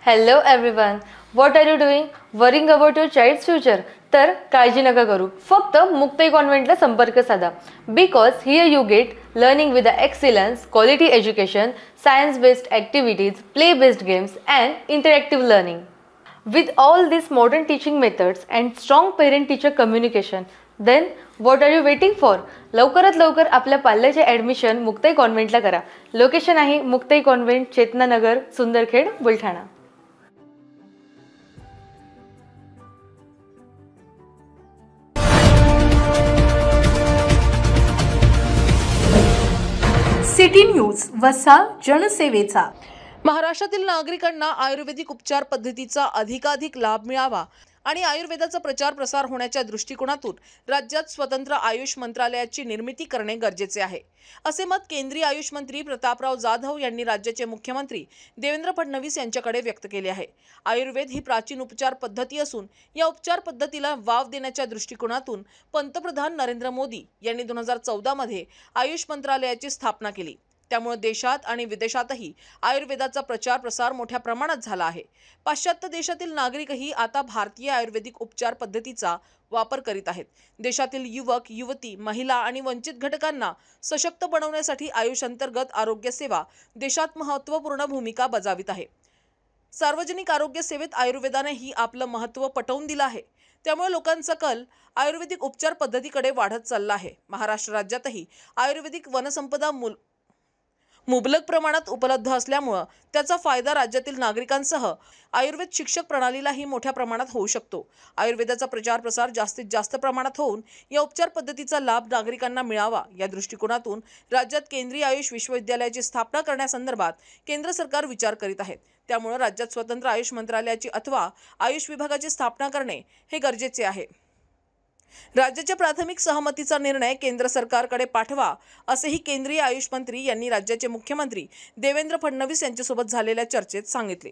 Hello everyone. What are you doing? Worrying about your child's future? तर काळजी नका करू. फक्त मुक्ताई कॉन्व्हेंटला संपर्क साधा. Because here you get learning with the excellence, quality education, science-based activities, play-based games and interactive learning. With all these modern teaching methods and strong parent-teacher communication, then what are you waiting for? लवकरात लवकर आपल्या पाल्याचे admission Muktai कॉन्व्हेंटला करा. Location आहे Muktai convent, Chetananagar, Sundarkhed, Buldhana. City news वसा जनसेवेचा. महाराष्ट्रातील नागरिकांना आयुर्वेदिक उपचार पद्धतीचा अधिकाधिक लाभ मिळावा आणि आयुर्वेदाचा प्रचार प्रसार होण्याच्या दृष्टिकोनातून राज्यात स्वतंत्र आयुष मंत्रालयाची निर्मिती करणे गरजेचे आहे, असे मत केंद्रीय आयुष मंत्री प्रतापराव जाधव यांनी राज्याचे मुख्यमंत्री देवेंद्र फडणवीस यांच्याकडे व्यक्त केले आहे. आयुर्वेद ही प्राचीन उपचार पद्धती असून या उपचार पद्धतीला वाव देण्याच्या दृष्टिकोनातून पंतप्रधान नरेंद्र मोदी यांनी 2014 मध्ये आयुष मंत्रालयाची स्थापना केली. त्यामुळे देशात आणि विदेशातही आयुर्वेदाचा प्रचार प्रसार मोठ्या प्रमाणात झाला आहे. पाश्चात्य देशातील नागरिकही आता भारतीय आयुर्वेदिक उपचार पद्धतीचा वापर करीत आहेत. देशातील युवक, युवती, महिला आणि वंचित घटकांना सशक्त बनवण्यासाठी आयुष अंतर्गत आरोग्य सेवा देशात महत्त्वपूर्ण भूमिका बजावित आहे. सार्वजनिक आरोग्य सेवेत आयुर्वेदानेही आपलं महत्त्व पटवून दिलं आहे. त्यामुळे लोकांचा कल आयुर्वेदिक उपचार पद्धतीकडे वाढत चालला आहे. महाराष्ट्र राज्यातही आयुर्वेदिक वनसंपदा मुबलक प्रमाणात उपलब्ध असल्यामुळे त्याचा फायदा राज्यातील नागरिकांसह आयुर्वेद शिक्षक प्रणालीलाही मोठ्या प्रमाणात होऊ शकतो. आयुर्वेदाचा प्रचार प्रसार जास्तीत जास्त प्रमाणात होऊन या उपचार पद्धतीचा लाभ नागरिकांना मिळावा या दृष्टिकोनातून राज्यात केंद्रीय आयुष विश्वविद्यालयाची स्थापना करण्यासंदर्भात केंद्र सरकार विचार करीत आहेत. त्यामुळे राज्यात स्वतंत्र आयुष मंत्रालयाची अथवा आयुष विभागाची स्थापना करणे हे गरजेचे आहे. राज्याच्या प्राथमिक सहमतीचा निर्णय केंद्र सरकारकडे पाठवा, असेही केंद्रीय आयुष मंत्री यांनी राज्याचे मुख्यमंत्री देवेंद्र फडणवीस यांच्यासोबत झालेल्या चर्चेत सांगितले.